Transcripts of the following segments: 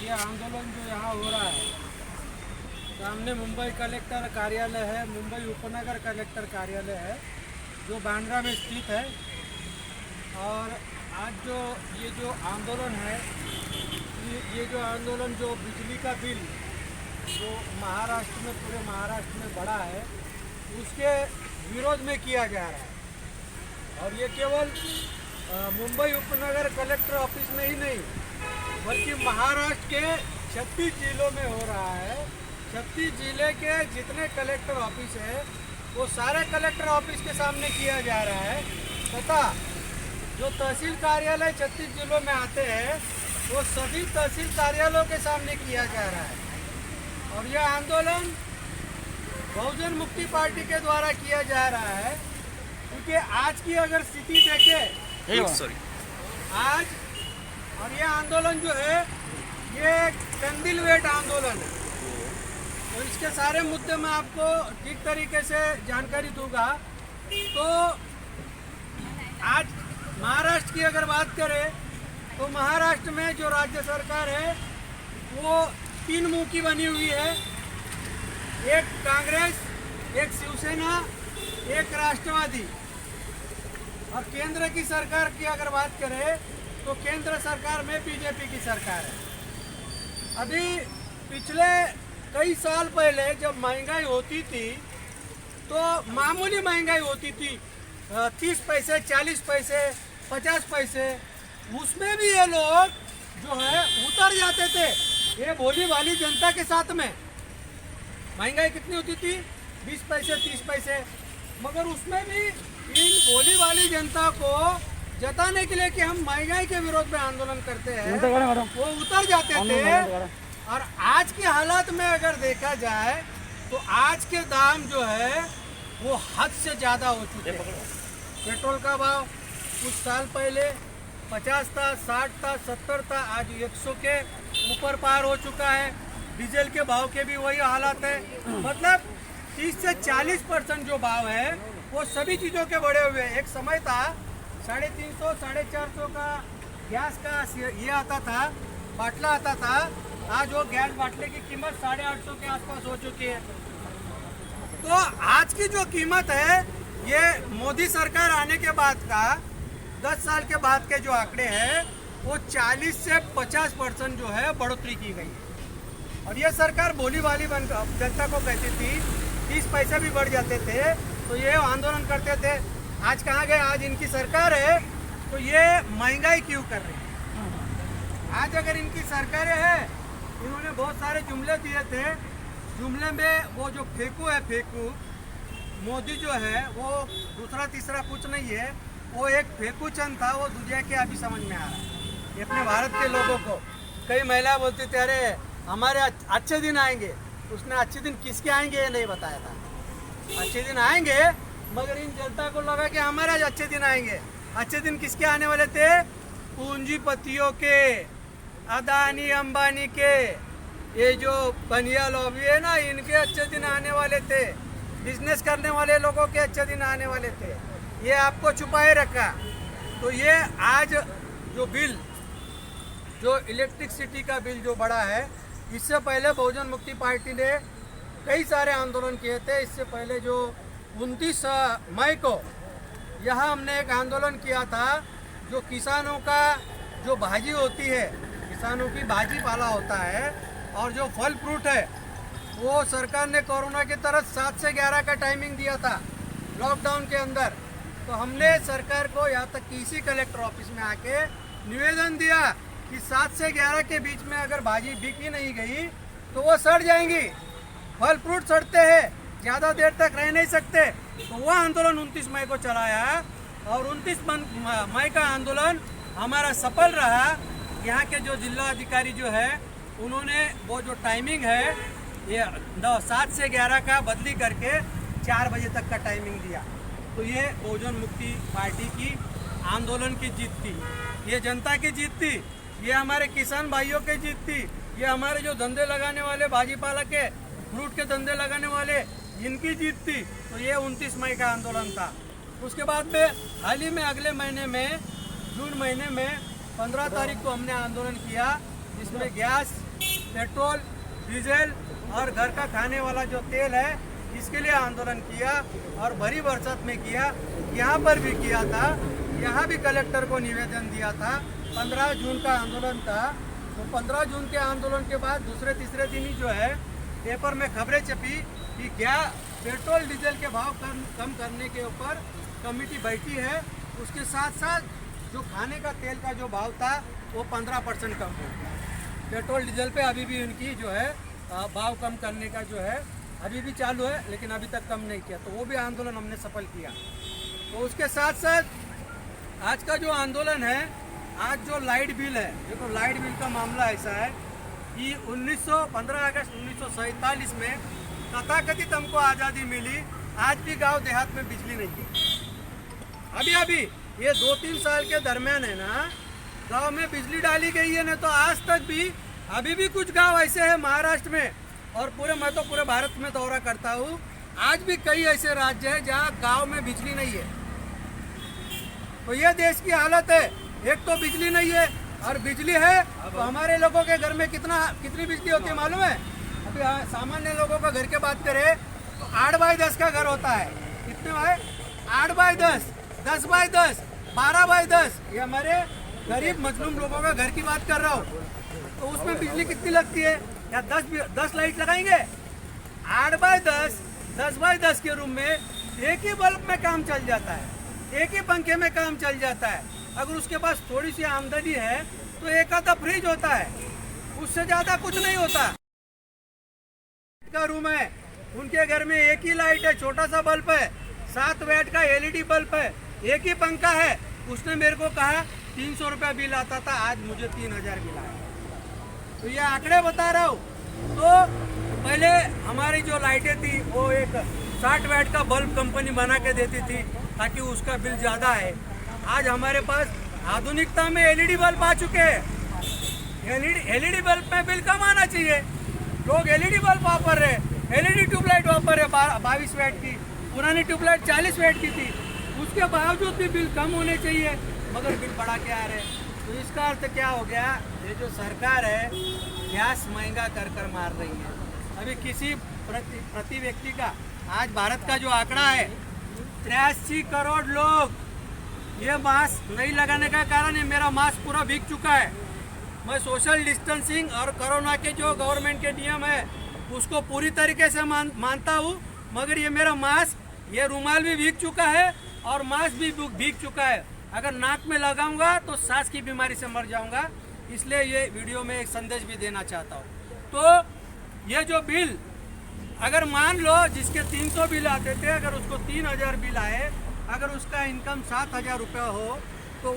ये आंदोलन जो यहाँ हो रहा है, सामने मुंबई कलेक्टर कार्यालय है, मुंबई उपनगर कलेक्टर कार्यालय है जो बांद्रा में स्थित है। और आज ये जो आंदोलन है, ये जो आंदोलन जो बिजली का बिल जो महाराष्ट्र में, पूरे महाराष्ट्र में बढ़ा है, उसके विरोध में किया जा रहा है। और ये केवल मुंबई उपनगर कलेक्टर ऑफिस में ही नहीं, बल्कि महाराष्ट्र के 36 जिलों में हो रहा है। 36 जिले के जितने कलेक्टर ऑफिस है वो सारे कलेक्टर ऑफिस के सामने किया जा रहा है, तथा जो तहसील कार्यालय 36 जिलों में आते हैं वो सभी तहसील कार्यालयों के सामने किया जा रहा है। और यह आंदोलन बहुजन मुक्ति पार्टी के द्वारा किया जा रहा है, क्योंकि आज की अगर स्थिति देखें आज, और ये आंदोलन जो है ये कंदिल वेट आंदोलन है। तो इसके सारे मुद्दे मैं आपको ठीक तरीके से जानकारी दूंगा। तो आज महाराष्ट्र की अगर बात करें तो महाराष्ट्र में जो राज्य सरकार है वो 3 मुंह की बनी हुई है, एक कांग्रेस, एक शिवसेना, एक राष्ट्रवादी। और केंद्र की सरकार की अगर बात करें तो केंद्र सरकार में बीजेपी की सरकार है। अभी पिछले कई साल पहले जब महंगाई होती थी तो मामूली महंगाई होती थी, 30 पैसे, 40 पैसे, 50 पैसे, उसमें भी ये लोग जो है उतर जाते थे, ये भोली भाली जनता के साथ में। महंगाई कितनी होती थी? 20 पैसे, 30 पैसे, मगर उसमें भी इन भोली वाली जनता को जताने के लिए कि हम महंगाई के विरोध में आंदोलन करते हैं, वो उतर जाते थे। और आज की हालात में अगर देखा जाए तो आज के दाम जो है वो हद से ज़्यादा हो चुके हैं। पेट्रोल का भाव कुछ साल पहले 50 था, 60 था, 70 था, आज 100 के ऊपर पार हो चुका है। डीजल के भाव के भी वही हालात है। मतलब 30 से 40% जो भाव है वो सभी चीज़ों के बढ़े हुए हैं। एक समय था 350, 450 का गैस का ये आता था, बाटला आता था। आज वो गैस बाटले की कीमत 850 के आसपास हो चुकी है। तो आज की जो कीमत है ये मोदी सरकार आने के बाद का 10 साल के बाद के जो आंकड़े हैं वो 40 से 50% जो है बढ़ोतरी की गई है। और ये सरकार भोली भाली जनता को कहती थी 30 पैसे भी बढ़ जाते थे तो ये आंदोलन करते थे। आज कहाँ गए? आज इनकी सरकार है तो ये महंगाई क्यों कर रही है? आज अगर इनकी सरकार है, इन्होंने बहुत सारे जुमले दिए थे। जुमले में वो जो फेंकू है, फेंकू मोदी जो है वो दूसरा तीसरा कुछ नहीं है, वो एक फेंकू चंद था, वो दुनिया के अभी समझ में आ रहा है। ये अपने भारत के लोगों को, कई महिला बोलती थी अरे हमारे अच्छे दिन आएंगे, उसने अच्छे दिन किसके आएंगे ये नहीं बताया था। अच्छे दिन आएंगे, मगर इन जनता को लगा कि हमारे आज अच्छे दिन आएंगे। अच्छे दिन किसके आने वाले थे? पूंजीपतियों के, अदानी अंबानी के, ये जो बनिया लॉबी है ना, इनके अच्छे दिन आने वाले थे। बिजनेस करने वाले लोगों के अच्छे दिन आने वाले थे। ये आपको छुपाए रखा। तो ये आज जो बिल, जो इलेक्ट्रिसिटी का बिल जो बढ़ा है, इससे पहले बहुजन मुक्ति पार्टी ने कई सारे आंदोलन किए थे। इससे पहले जो 29 मई को यहाँ हमने एक आंदोलन किया था, जो किसानों का जो भाजी होती है, किसानों की भाजी पाला होता है, और जो फल फ्रूट है वो सरकार ने कोरोना के तरह 7 से 11 का टाइमिंग दिया था लॉकडाउन के अंदर। तो हमने सरकार को यहाँ तक कि इसी कलेक्टर ऑफिस में आके निवेदन दिया कि 7 से 11 के बीच में अगर भाजी बिक ही नहीं गई तो वो सड़ जाएंगी। फल फ्रूट सड़ते हैं, ज़्यादा देर तक रह नहीं सकते। तो वह आंदोलन 29 मई को चलाया और 29 मई का आंदोलन हमारा सफल रहा। यहाँ के जो जिला अधिकारी जो है उन्होंने वो जो टाइमिंग है ये 7 से 11 का बदली करके 4 बजे तक का टाइमिंग दिया। तो ये बहुजन मुक्ति पार्टी की आंदोलन की जीत थी, ये जनता की जीत थी, ये हमारे किसान भाइयों की जीत थी, ये हमारे जो धंधे लगाने वाले, भाजीपाला के, फ्रूट के धंधे लगाने वाले, इनकी जीत थी। तो ये 29 मई का आंदोलन था। उसके बाद में हाल ही में अगले महीने में, जून महीने में 15 तारीख को हमने आंदोलन किया, जिसमें गैस पेट्रोल, डीजल और घर का खाने वाला जो तेल है, इसके लिए आंदोलन किया और भरी बरसात में किया। यहाँ पर भी किया था, यहाँ भी कलेक्टर को निवेदन दिया था। 15 जून का आंदोलन था। तो 15 जून के आंदोलन के बाद दूसरे तीसरे दिन ही जो है पेपर में खबरें छपी कि क्या पेट्रोल डीजल के भाव कम करने के ऊपर कमेटी बैठी है। उसके साथ साथ जो खाने का तेल का जो भाव था वो 15% कम हो गया। पेट्रोल डीजल पे अभी भी उनकी जो है भाव कम करने का जो है अभी भी चालू है, लेकिन अभी तक कम नहीं किया। तो वो भी आंदोलन हमने सफल किया। तो उसके साथ साथ आज का जो आंदोलन है, आज जो लाइट बिल है, देखो लाइट बिल का मामला ऐसा है कि 15 अगस्त 1947 में तथाकथित हमको आज़ादी मिली। आज भी गांव देहात में बिजली नहीं है। अभी ये 2-3 साल के दरमियान है ना, गांव में बिजली डाली गई है ना। तो आज तक भी अभी भी कुछ गांव ऐसे हैं महाराष्ट्र में, और मैं तो पूरे भारत में दौरा करता हूँ। आज भी कई ऐसे राज्य हैं जहाँ गांव में बिजली नहीं है। तो ये देश की हालत है। एक तो बिजली नहीं है, और बिजली है तो हमारे लोगों के घर में कितनी बिजली होती है मालूम है? अभी सामान्य लोगों का घर की बात करें तो 8x10 का घर होता है। कितने भाई? 8x10, 10x10, 12x10। ये हमारे गरीब मजलूम लोगों का घर की बात कर रहा हूँ। तो उसमें बिजली कितनी लगती है? या 10 लाइट लगाएंगे? 8x10, 10x10 के रूम में एक ही बल्ब में काम चल जाता है, एक ही पंखे में काम चल जाता है। अगर उसके पास थोड़ी सी आमदनी है तो एक आधा फ्रिज होता है, उससे ज्यादा कुछ नहीं होता। का रूम है, उनके घर में एक ही लाइट है, छोटा सा बल्ब है, 7 वाट का LED बल्ब है, एक ही पंखा है। उसने मेरे को कहा 300 रुपया बिल आता था, आज मुझे 3000 बिल आया। तो ये आंकड़े बता रहा हूँ। तो पहले हमारी जो लाइटें थी वो एक 60 वाट का बल्ब कंपनी बना के देती थी ताकि उसका बिल ज्यादा है। आज हमारे पास आधुनिकता में LED बल्ब आ चुके हैं। LED बल्ब में बिल कम आना चाहिए। लोग LED बल्ब वापर रहे, LED ट्यूबलाइट वापर रहे 22 वाट की, पुरानी ट्यूबलाइट 40 वाट की थी। उसके बावजूद भी बिल कम होने चाहिए, मगर बिल बढ़ा के आ रहे। तो इसका अर्थ क्या हो गया? ये जो सरकार है गैस महंगा कर मार रही है। अभी किसी प्रति व्यक्ति का, आज भारत का जो आंकड़ा है 83 करोड़ लोग ये मास्क नहीं लगाने का कारण है मेरा मास्क पूरा भीग चुका है। मैं सोशल डिस्टेंसिंग और कोरोना के जो गवर्नमेंट के नियम है उसको पूरी तरीके से मानता हूँ, मगर ये मेरा मास्क, ये रुमाल भी भीग चुका है और मास्क भी भीग चुका है। अगर नाक में लगाऊंगा तो सांस की बीमारी से मर जाऊंगा। इसलिए ये वीडियो में एक संदेश भी देना चाहता हूँ। तो ये जो बिल, अगर मान लो जिसके 300 बिल आते थे, अगर उसको 3000 बिल आए, अगर उसका इनकम 7000 रुपया हो तो वो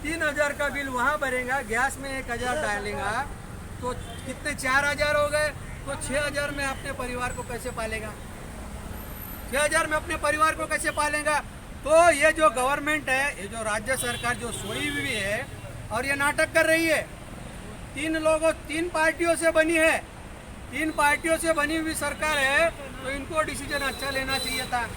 3000 का बिल वहाँ भरेगा, गैस में 1000 डालेगा तो कितने 4000 हो गए। तो 6000 में अपने परिवार को कैसे पालेगा? 6000 में अपने परिवार को कैसे पालेगा? तो ये जो गवर्नमेंट है, ये जो राज्य सरकार जो सोई हुई है और ये नाटक कर रही है। 3 पार्टियों से बनी है, 3 पार्टियों से बनी हुई सरकार है, तो इनको डिसीजन अच्छा लेना चाहिए था,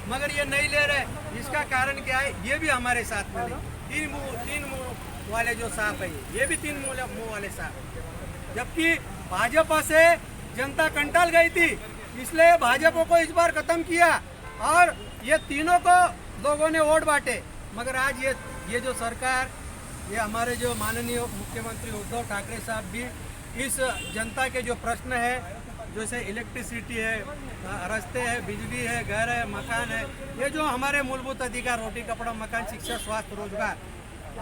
मगर ये नहीं ले रहे। इसका कारण क्या है? ये भी हमारे साथ में नहीं। 3 मुंह वाले जो सांप है, ये भी 3 मुंह वाले सांप। जबकि भाजपा से जनता कंटाल गई थी, इसलिए भाजपा को इस बार खत्म किया और ये तीनों को लोगों ने वोट बांटे। मगर आज ये जो सरकार, ये हमारे जो माननीय मुख्यमंत्री उद्धव ठाकरे साहब भी इस जनता के जो प्रश्न है, जैसे इलेक्ट्रिसिटी है, रास्ते है, बिजली है, घर है, मकान है, ये जो हमारे मूलभूत अधिकार, रोटी कपड़ा मकान, शिक्षा, स्वास्थ्य, रोजगार,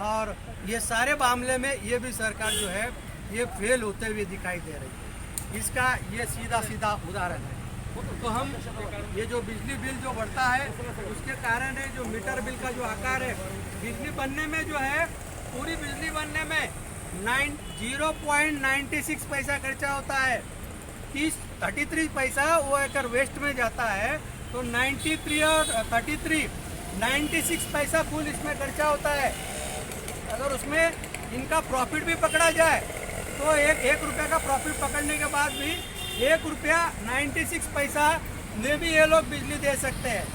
और ये सारे मामले में ये भी सरकार जो है ये फेल होते हुए दिखाई दे रही है। इसका ये सीधा उदाहरण है। तो हम ये जो बिजली बिल जो बढ़ता है उसके कारण है जो मीटर बिल का जो आकार है, बिजली बनने में जो है, पूरी बिजली बनने में 0.96 पैसा खर्चा होता है। 33 पैसा वो अगर वेस्ट में जाता है तो 93 और 33 96 पैसा फुल इसमें खर्चा होता है। अगर उसमें इनका प्रॉफिट भी पकड़ा जाए तो एक रुपये का प्रॉफिट पकड़ने के बाद भी 1 रुपया 96 पैसा में भी ये लोग बिजली दे सकते हैं।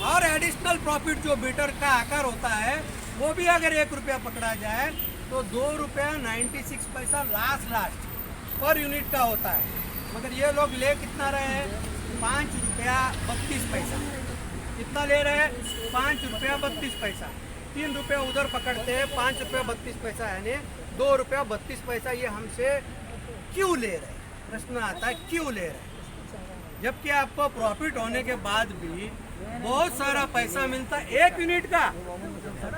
और एडिशनल प्रॉफिट जो मीटर का आकार होता है वो भी अगर 1 रुपया पकड़ा जाए तो ₹2.96 लास्ट पर यूनिट का होता है, मगर ये लोग ले कितना रहे हैं? ₹5.32। कितना ले रहे हैं? ₹5.32। ₹3 उधर पकड़ते हैं, ₹5.32 यानी ₹2.32 ये हमसे क्यों ले रहे हैं? प्रश्न आता है क्यों ले रहे हैं, जबकि आपको प्रॉफिट होने के बाद भी बहुत सारा पैसा मिलता है 1 यूनिट का।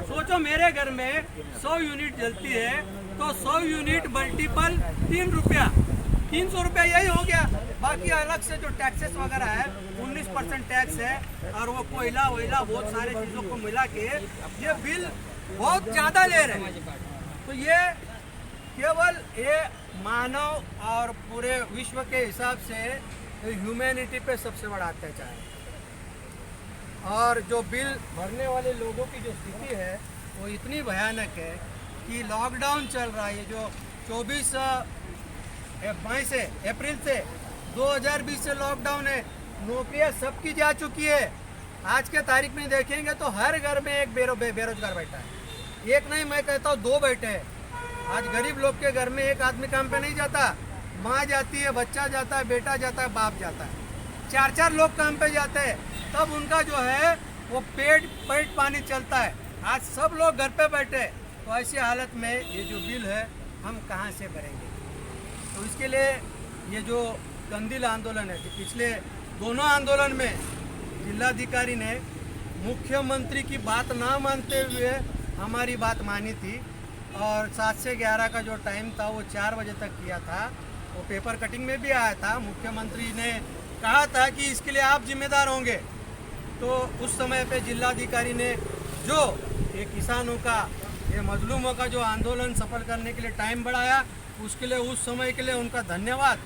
सोचो मेरे घर में 100 यूनिट जलती है तो 100 यूनिट मल्टीपल ₹3, ₹300 यही हो गया। बाकी अलग से जो टैक्सेस वगैरह है 19% टैक्स है, और वो कोयला वोयला बहुत सारे चीज़ों को मिला के ये बिल बहुत ज़्यादा ले रहे हैं। तो ये केवल ये मानव और पूरे विश्व के हिसाब से ह्यूमैनिटी पे सबसे बड़ा अत्याचार है। और जो बिल भरने वाले लोगों की जो स्थिति है वो इतनी भयानक है कि लॉकडाउन चल रहा है, ये जो 24 मई से अप्रैल से 2020 से लॉकडाउन है, नौकरियां सबकी जा चुकी है। आज के तारीख में देखेंगे तो हर घर में एक बेरोजगार बैठा है, एक नहीं मैं कहता हूँ 2 बैठे हैं। आज गरीब लोग के घर में एक आदमी काम पे नहीं जाता, माँ जाती है, बच्चा जाता है, बेटा जाता है, बाप जाता है, 4-4 लोग काम पे जाते हैं, तब उनका जो है वो पेट पानी चलता है। आज सब लोग घर पे बैठे, तो ऐसी हालत में ये जो बिल है हम कहाँ से भरेंगे? तो इसके लिए ये जो कंदील आंदोलन है, कि पिछले दोनों आंदोलन में जिलाधिकारी ने मुख्यमंत्री की बात ना मानते हुए हमारी बात मानी थी, और 7 से 11 का जो टाइम था वो 4 बजे तक किया था। वो पेपर कटिंग में भी आया था, मुख्यमंत्री ने कहा था कि इसके लिए आप जिम्मेदार होंगे। तो उस समय पे जिलाधिकारी ने जो ये किसानों का, ये मजलूमों का जो आंदोलन सफल करने के लिए टाइम बढ़ाया, उसके लिए उस समय के लिए उनका धन्यवाद।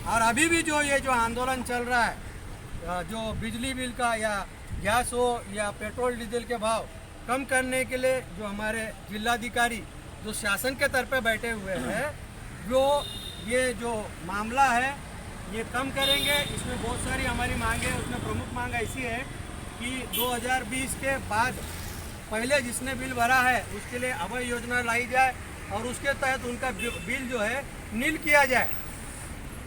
और अभी भी जो ये जो आंदोलन चल रहा है, जो बिजली बिल का या गैस हो या पेट्रोल डीजल के भाव कम करने के लिए जो हमारे जिलाधिकारी जो शासन के तरफ पे बैठे हुए हैं, जो ये जो मामला है ये कम करेंगे। इसमें बहुत सारी हमारी मांगे हैं, उसमें प्रमुख मांग ऐसी है कि 2020 के बाद पहले जिसने बिल भरा है उसके लिए अभय योजना लाई जाए, और उसके तहत उनका बिल जो है नील किया जाए।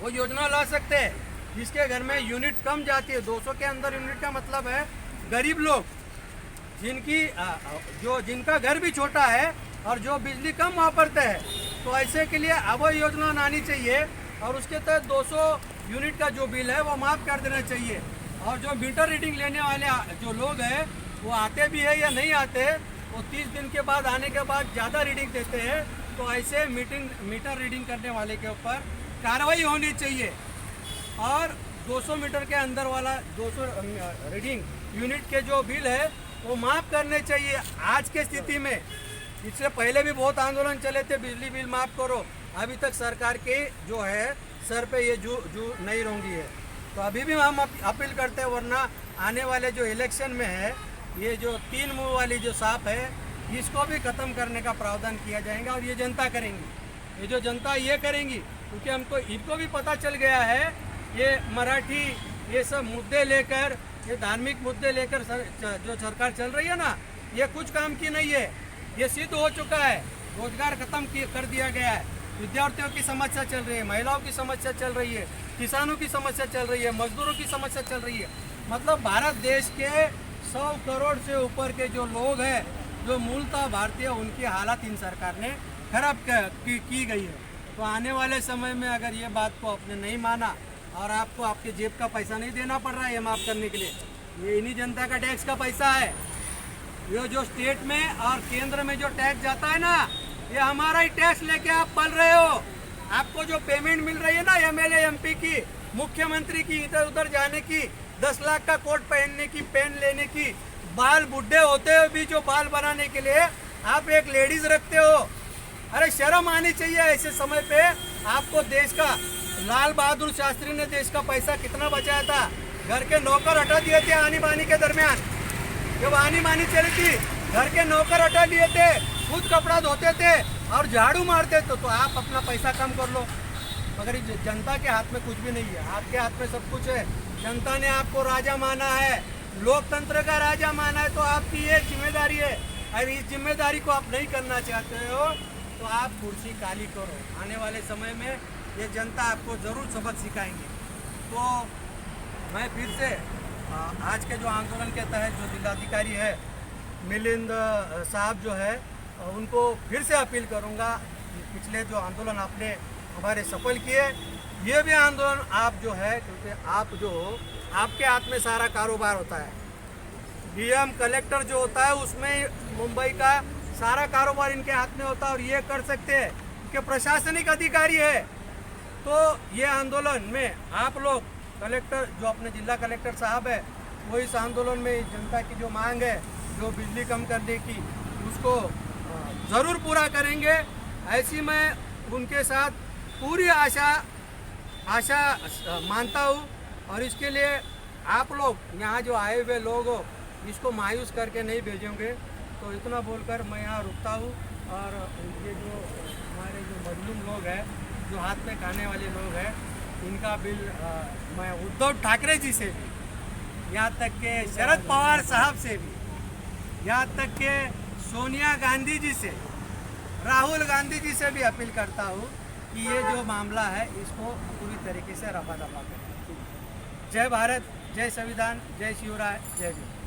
वो योजना ला सकते हैं जिसके घर में यूनिट कम जाती है, 200 के अंदर यूनिट का मतलब है गरीब लोग, जिनका घर भी छोटा है और जो बिजली कम वापरते हैं, तो ऐसे के लिए अभय योजना आनी चाहिए, और उसके तहत 200 यूनिट का जो बिल है वो माफ़ कर देना चाहिए। और जो मीटर रीडिंग लेने वाले जो लोग हैं वो आते भी है या नहीं आते, वो 30 दिन के बाद आने के बाद ज़्यादा रीडिंग देते हैं, तो ऐसे मीटर रीडिंग करने वाले के ऊपर कार्रवाई होनी चाहिए। और 200 मीटर के अंदर वाला 200 रीडिंग यूनिट के जो बिल है वो माफ़ करने चाहिए। आज के स्थिति में, इससे पहले भी बहुत आंदोलन चले थे, बिजली बिल माफ़ करो, अभी तक सरकार के जो है सर पे ये जू नहीं रोंगी है। तो अभी भी हम अपील करते हैं, वरना आने वाले जो इलेक्शन में है, ये जो 3 मुंह वाली जो सांप है, इसको भी ख़त्म करने का प्रावधान किया जाएगा। और ये जनता करेंगी, ये जो जनता ये करेंगी, क्योंकि हमको इनको भी पता चल गया है ये मराठी ये सब मुद्दे लेकर, ये धार्मिक मुद्दे लेकर जो सरकार चल रही है ना, ये कुछ काम की नहीं है। ये सिद्ध हो चुका है, रोजगार खत्म कर दिया गया है, विद्यार्थियों की समस्या चल रही है, महिलाओं की समस्या चल रही है, किसानों की समस्या चल रही है, मजदूरों की समस्या चल रही है। मतलब भारत देश के 100 करोड़ से ऊपर के जो लोग हैं, जो मूलतः भारतीय, उनकी हालत इन सरकार ने खराब की गई है। तो आने वाले समय में अगर ये बात को आपने नहीं माना और आपको आपके जेब का पैसा नहीं देना पड़ रहा है ये माफ़ करने के लिए, ये इन्हीं जनता का टैक्स का पैसा है। ये जो स्टेट में और केंद्र में जो टैक्स जाता है ना, ये हमारा ही टैक्स लेके आप पल रहे हो। आपको जो पेमेंट मिल रही है ना एमएलए एमपी की, मुख्यमंत्री की इधर उधर जाने की, 10 लाख का कोट पहनने की, पेन लेने की, बाल बुढ़े होते हुए भी जो बाल बनाने के लिए आप एक लेडीज रखते हो। अरे शर्म आनी चाहिए ऐसे समय पे। आपको देश का लाल बहादुर शास्त्री ने देश का पैसा कितना बचाया था, घर के नौकर हटा दिए थे आनी बानी के दरमियान, जब आनी बानी चली थी घर के नौकर हटा दिए थे, खुद कपड़ा धोते थे और झाड़ू मारते थे। तो आप अपना पैसा कम कर लो, मगर जनता के हाथ में कुछ भी नहीं है, आपके हाथ में सब कुछ है। जनता ने आपको राजा माना है, लोकतंत्र का राजा माना है, तो आपकी ये जिम्मेदारी है। और इस जिम्मेदारी को आप नहीं करना चाहते हो तो तो आप कुर्सी खाली करो। आने वाले समय में ये जनता आपको ज़रूर सबक सिखाएंगे। तो मैं फिर से आज के जो आंदोलन के तहत जो जिलाधिकारी है मिलिंद साहब जो है उनको फिर से अपील करूंगा, पिछले जो आंदोलन आपने हमारे सफल किए, ये भी आंदोलन आप जो है, क्योंकि आप जो आपके हाथ में सारा कारोबार होता है, डीएम कलेक्टर जो होता है उसमें मुंबई का सारा कारोबार इनके हाथ में होता है और ये कर सकते हैं कि प्रशासनिक अधिकारी है। तो ये आंदोलन में आप लोग कलेक्टर जो अपने जिला कलेक्टर साहब है वो इस आंदोलन में जनता की जो मांग है जो बिजली कम करने की उसको ज़रूर पूरा करेंगे, ऐसी मैं उनके साथ पूरी आशा मानता हूँ। और इसके लिए आप लोग यहाँ जो आए हुए लोग हो इसको मायूस करके नहीं भेजेंगे। तो इतना बोलकर मैं यहाँ रुकता हूँ। और ये जो हमारे जो मजलूम लोग हैं, जो हाथ में खाने वाले लोग हैं, इनका बिल मैं उद्धव ठाकरे जी से भी, यहाँ तक के शरद पवार साहब से भी, यहाँ तक के सोनिया गांधी जी से, राहुल गांधी जी से भी अपील करता हूँ कि ये जो मामला है इसको पूरी तरीके से रफा दफा करें। जय भारत, जय संविधान, जय शिवराय, जय भीम।